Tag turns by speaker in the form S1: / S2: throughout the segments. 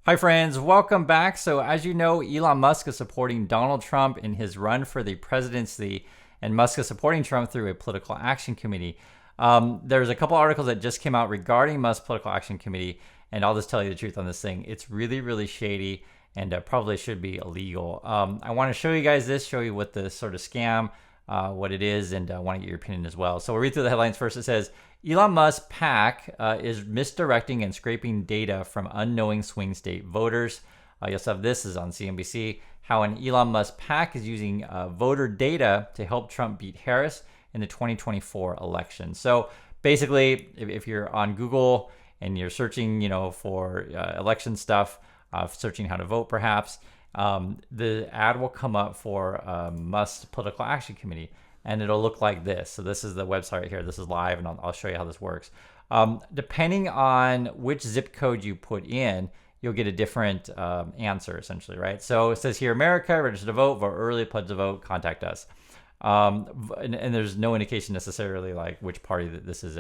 S1: Hi friends, welcome back. So as you know, Elon Musk is supporting Donald Trump in his run for the presidency, and Musk is supporting Trump through a political action committee. There's a couple articles that just came out regarding Musk's political action committee, and I'll just tell you the truth on this thing. It's really, really shady and probably should be illegal. I want to show you guys this, show you what the sort of scam, what it is, and I want to get your opinion as well. So we'll read through the headlines first. It says, Elon Musk's PAC is misdirecting and scraping data from unknowing swing state voters. You also have this is on CNBC, how an Elon Musk PAC is using voter data to help Trump beat Harris in the 2024 election. So basically, if you're on Google and you're searching, for election stuff, searching how to vote perhaps, the ad will come up for Musk's political action committee. And it'll look like this. So this is the website right here. This is live, and I'll show you how this works. Depending on which zip code you put in, you'll get a different answer, essentially, right? So it says here, America, register to vote early, pledge to vote, contact us. And there's no indication necessarily like which party that this is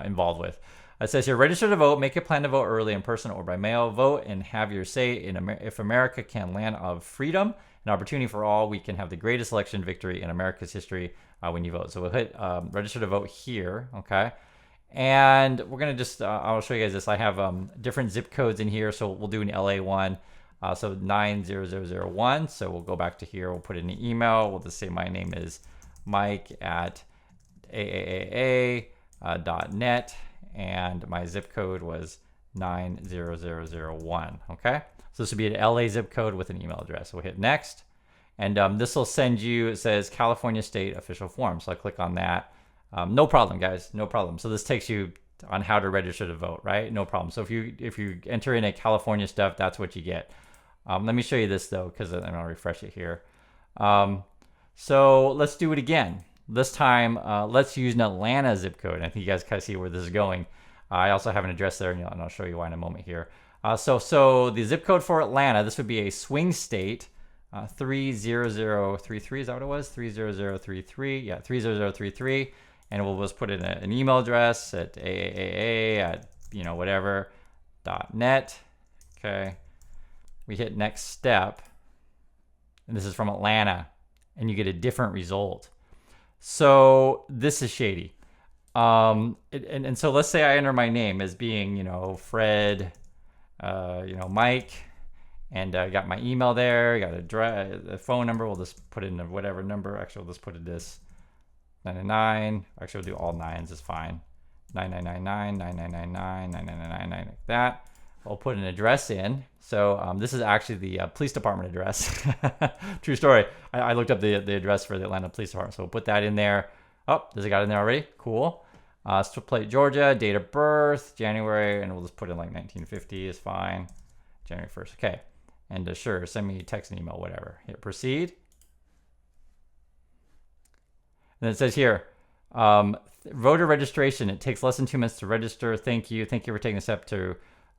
S1: involved with. It says here, register to vote, make a plan to vote early in person or by mail, vote and have your say in if America can land of freedom, an opportunity for all, we can have the greatest election victory in America's history when you vote. So we'll hit register to vote here, okay? And we're gonna just, I'll show you guys this. I have different zip codes in here, so we'll do an LA one. So 90001, so we'll go back to here, we'll put in an email, we'll just say my name is Mike at aaa.net, and my zip code was 90001, okay? So this would be an LA zip code with an email address. So we'll hit next, and this will send you, it says California State Official Form. So I click on that. No problem, guys, no problem. So this takes you on how to register to vote, right? No problem. So if you enter in a California stuff, that's what you get. Let me show you this though, because I'm gonna refresh it here. So let's do it again. This time, let's use an Atlanta zip code. I think you guys kind of see where this is going. I also have an address there, and I'll show you why in a moment here. So the zip code for Atlanta, this would be a swing state, 30033. Is that what it was? 30033. Yeah, 30033. And we'll just put in an email address at aaa at whatever .net. Okay. We hit next step, and this is from Atlanta, and you get a different result. So this is shady. And so let's say I enter my name as being, Fred, Mike, and I got my email there, got a phone number. We'll just put in whatever number. Actually, we'll just put in this 999. Actually, we'll do all nines, is fine. 9999, 9999, 9999, like that. I'll put an address in. So this is actually the police department address. True story. I looked up the address for the Atlanta Police Department. So we'll put that in there. Oh, does it got in there already? Cool. Strip plate, Georgia, date of birth, January, and we'll just put in like 1950 is fine. January 1st. Okay. And sure, send me text and email, whatever. Hit proceed. And it says here, voter registration. It takes less than 2 minutes to register. Thank you. Thank you for taking the step to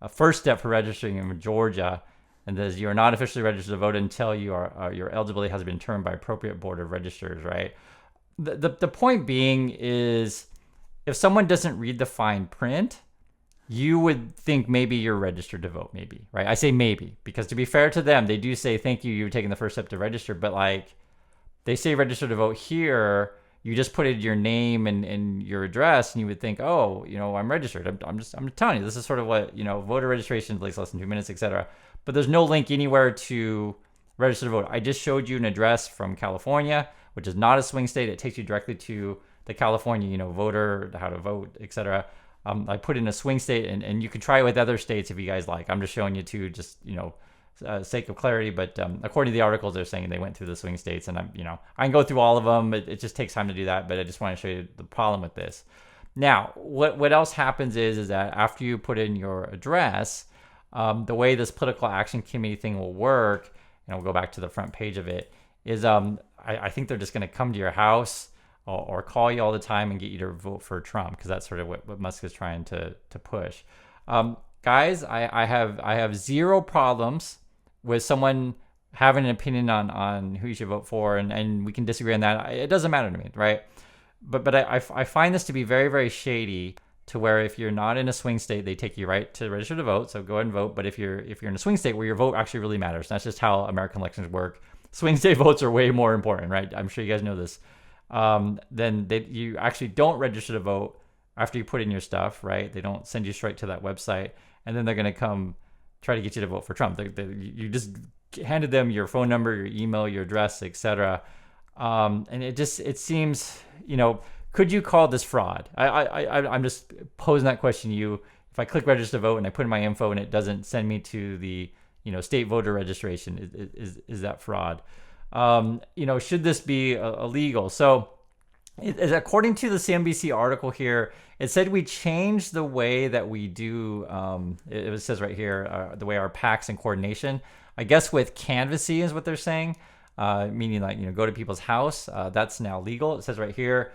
S1: first step for registering in Georgia. And says you are not officially registered to vote until your eligibility has been determined by appropriate board of registers, right? The point being is, if someone doesn't read the fine print, you would think maybe you're registered to vote, maybe, right? I say maybe, because to be fair to them, they do say, thank you, you're taking the first step to register, but like, they say register to vote here, you just put in your name and your address, and you would think, oh, I'm registered. I'm just telling you, this is sort of what, voter registration takes less than 2 minutes, etc. But there's no link anywhere to register to vote. I just showed you an address from California, which is not a swing state. It takes you directly to the California, voter, how to vote, etc. I put in a swing state, and you can try it with other states if you guys like. I'm just showing you two, just sake of clarity. But according to the articles, they're saying they went through the swing states, and I can go through all of them. It just takes time to do that. But I just want to show you the problem with this. Now, what else happens is that after you put in your address, the way this political action committee thing will work, and we'll go back to the front page of it, is I think they're just going to come to your house or call you all the time and get you to vote for Trump, because that's sort of what Musk is trying to push. Guys, I have zero problems with someone having an opinion on who you should vote for, and we can disagree on that. It doesn't matter to me, right? But I find this to be very, very shady to where if you're not in a swing state, they take you right to register to vote. So go ahead and vote. But if you're in a swing state where your vote actually really matters, that's just how American elections work. Swing state votes are way more important, right? I'm sure you guys know this. Then you actually don't register to vote after you put in your stuff, right? They don't send you straight to that website, and then they're going to come try to get you to vote for Trump. You just handed them your phone number, your email, your address, etc. And it seems, could you call this fraud? I'm just posing that question to you. If I click register to vote and I put in my info and it doesn't send me to the state voter registration, is that fraud? Should this be illegal? So according to the CNBC article here, it said we changed the way that we do, it says right here, the way our PACs and coordination, I guess with canvassing is what they're saying, meaning like, go to people's house. That's now legal. It says right here,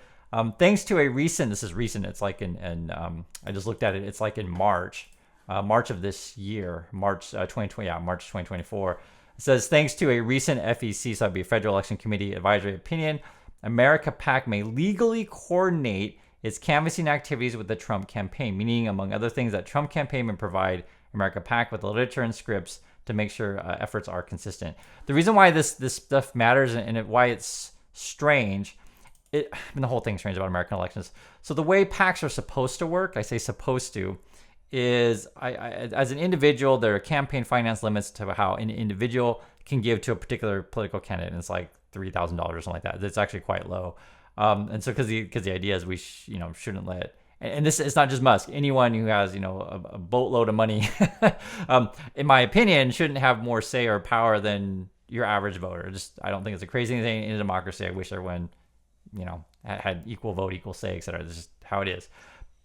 S1: thanks to a recent, this is recent, it's like I just looked at it, it's like in March of this year, March 2020, March 2024. It says, thanks to a recent FEC, so that'd be Federal Election Committee advisory opinion, America PAC may legally coordinate its canvassing activities with the Trump campaign, meaning, among other things, that Trump campaign may provide America PAC with literature and scripts to make sure efforts are consistent. The reason why this stuff matters and why it's strange, the whole thing's strange about American elections. So the way PACs are supposed to work, I say supposed to, is as an individual, there are campaign finance limits to how an individual can give to a particular political candidate. And it's like $3,000 or something like that. It's actually quite low. And so because the idea is we shouldn't let, and this, it's not just Musk, anyone who has a boatload of money, in my opinion, shouldn't have more say or power than your average voter. I don't think it's a crazy thing in a democracy. I wish everyone had equal vote, equal say, etc. This is how it is.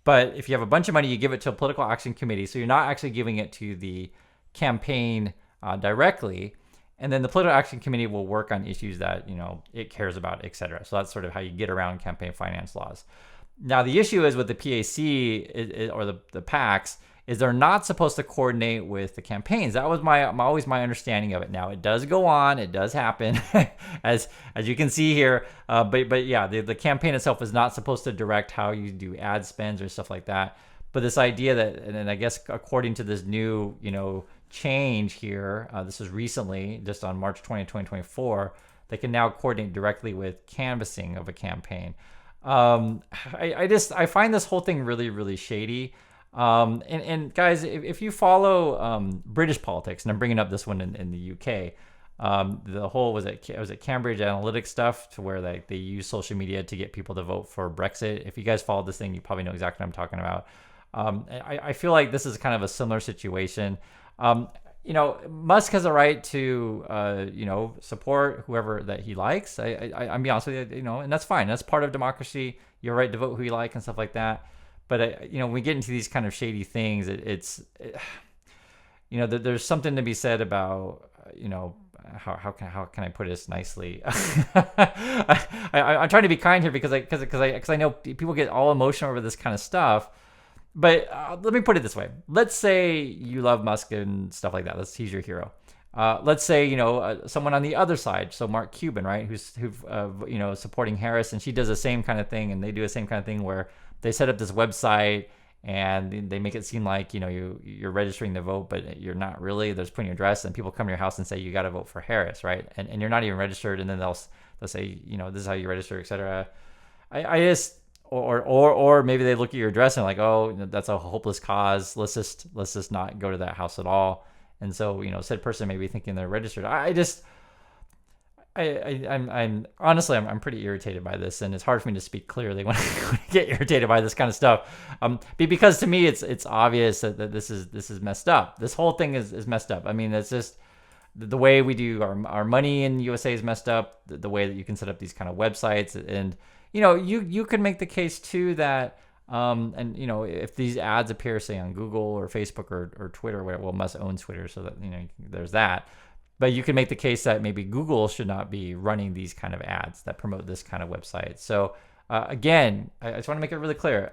S1: But if you have a bunch of money, you give it to a political action committee. So you're not actually giving it to the campaign directly. And then the political action committee will work on issues that, it cares about, et cetera. So that's sort of how you get around campaign finance laws. Now, the issue is with the PAC or the PACs is they're not supposed to coordinate with the campaigns. That was always my understanding of it. Now, it does go on. It does happen, as you can see here. But yeah, the campaign itself is not supposed to direct how you do ad spends or stuff like that. But this idea that, and I guess according to this new, change here, this was recently, just on March 20, 2024, they can now coordinate directly with canvassing of a campaign. I find this whole thing really, really shady. And guys, if you follow British politics, and I'm bringing up this one in the UK, the whole was it Cambridge Analytica stuff, to where they use social media to get people to vote for Brexit. If you guys followed this thing, you probably know exactly what I'm talking about. I feel like this is kind of a similar situation. Musk has a right to, support whoever that he likes. I'm be honest with you, and that's fine. That's part of democracy. You're right to vote who you like and stuff like that. But, when we get into these kind of shady things, there's something to be said about, how can I put this nicely? I'm trying to be kind here because I know people get all emotional over this kind of stuff. But let me put it this way. Let's say you love Musk and stuff like that. He's your hero. Let's say, someone on the other side. So Mark Cuban, right? Who's supporting Harris, and she does the same kind of thing, and they do the same kind of thing where they set up this website and they make it seem like, you're registering to vote, but you're not really. There's putting your address, and people come to your house and say, you got to vote for Harris, right? And you're not even registered. And then they'll say, this is how you register, etc. I just, or maybe they look at your address and like, oh, that's a hopeless cause. Let's just not go to that house at all. And so, said person may be thinking they're registered. I'm honestly, I'm pretty irritated by this, and it's hard for me to speak clearly when I get irritated by this kind of stuff. Because to me, it's obvious that this is messed up. This whole thing is messed up. I mean, it's just the way we do our money in USA is messed up. The way that you can set up these kind of websites, and you could make the case too that if these ads appear, say, on Google or Facebook or Twitter, well, Musk owns Twitter, so that there's that. But you can make the case that maybe Google should not be running these kind of ads that promote this kind of website. So again, I just want to make it really clear.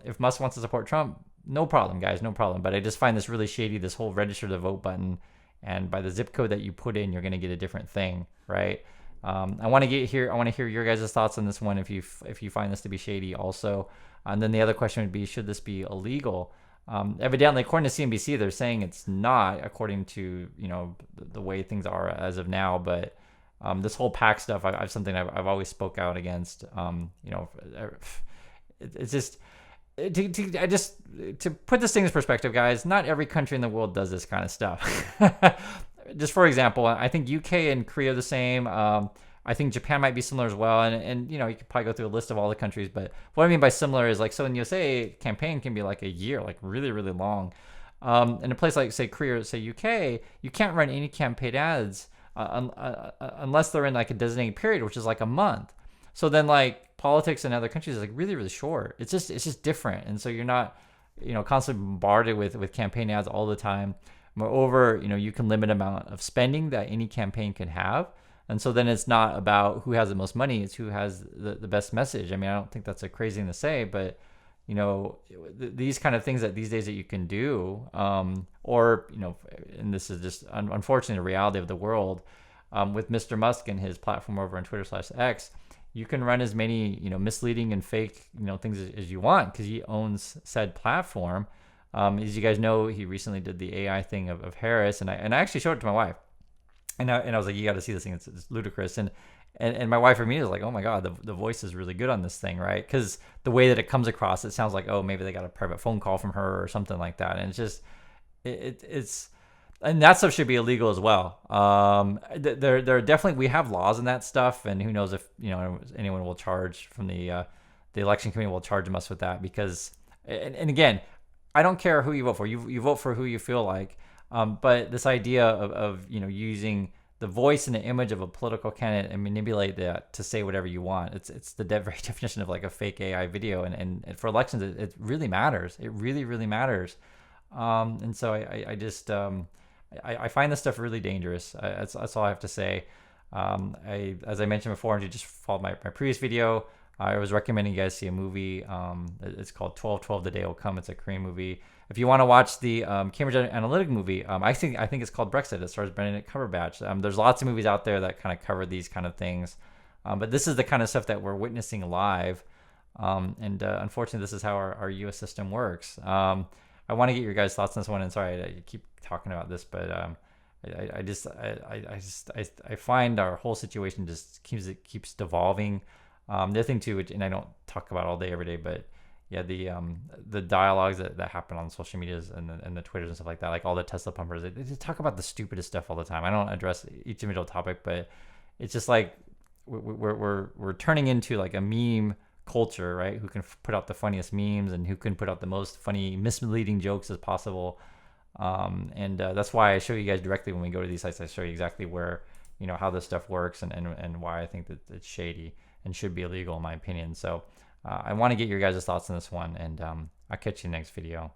S1: If Musk wants to support Trump, no problem, guys, no problem. But I just find this really shady, this whole register to vote button. And by the zip code that you put in, you're going to get a different thing, right? I want to hear your guys' thoughts on this one if you find this to be shady also. And then the other question would be, should this be illegal? Evidently, according to CNBC, they're saying it's not, according to the way things are as of now. But this whole PAC stuff, I've something I've always spoke out against. It's just to put this thing in perspective, guys. Not every country in the world does this kind of stuff. Just for example, I think UK and Korea are the same. I think Japan might be similar as well, and you could probably go through a list of all the countries. But what I mean by similar is like, so in USA, campaign can be like a year, like really really long. In a place like say Korea or say UK, you can't run any campaign ads unless they're in like a designated period, which is like a month. So then like politics in other countries is like really really short. It's just different, and so you're not constantly bombarded with campaign ads all the time. Moreover, you can limit amount of spending that any campaign can have. And so then it's not about who has the most money, it's who has the best message. I mean, I don't think that's a crazy thing to say, but these kind of things that these days that you can do, or and this is just unfortunately the reality of the world, with Mr. Musk and his platform over on Twitter/X, you can run as many misleading and fake things as you want because he owns said platform. As you guys know, he recently did the AI thing of Harris, and I actually showed it to my wife, and I was like, you got to see this thing. It's ludicrous, and my wife immediately was like, oh my god, the voice is really good on this thing, right? Because the way that it comes across, it sounds like, oh, maybe they got a private phone call from her or something like that, and it's just it's and that stuff should be illegal as well. There are definitely, we have laws in that stuff, and who knows if anyone will charge from the election committee will charge us with that because and again, I don't care who you vote for. You vote for who you feel like. But this idea of using the voice and the image of a political candidate and manipulate that to say whatever you want. It's the very definition of like a fake AI video. And for elections, it really matters. It really, really matters. And so I find this stuff really dangerous. That's all I have to say. As I mentioned before, and you just followed my previous video, I was recommending you guys see a movie. It's called 12/12 The Day Will Come. It's a Korean movie. If you want to watch the Cambridge Analytica movie, I think it's called Brexit. It stars Benedict Cumberbatch. There's lots of movies out there that kind of cover these kind of things, but this is the kind of stuff that we're witnessing live. And unfortunately, this is how our U.S. system works. I want to get your guys' thoughts on this one. And sorry, I keep talking about this, but I find our whole situation just keeps devolving. The other thing too, and I don't talk about all day every day, but yeah, the dialogues that happen on social medias and the Twitters and stuff like that, like all the Tesla pumpers, they just talk about the stupidest stuff all the time. I don't address each individual topic, but it's just like we're turning into like a meme culture, right? Who can put out the funniest memes and who can put out the most funny, misleading jokes as possible. And that's why I show you guys directly when we go to these sites. I show you exactly where how this stuff works and why I think that it's shady and should be illegal in my opinion. So I want to get your guys' thoughts on this one, and I'll catch you in the next video.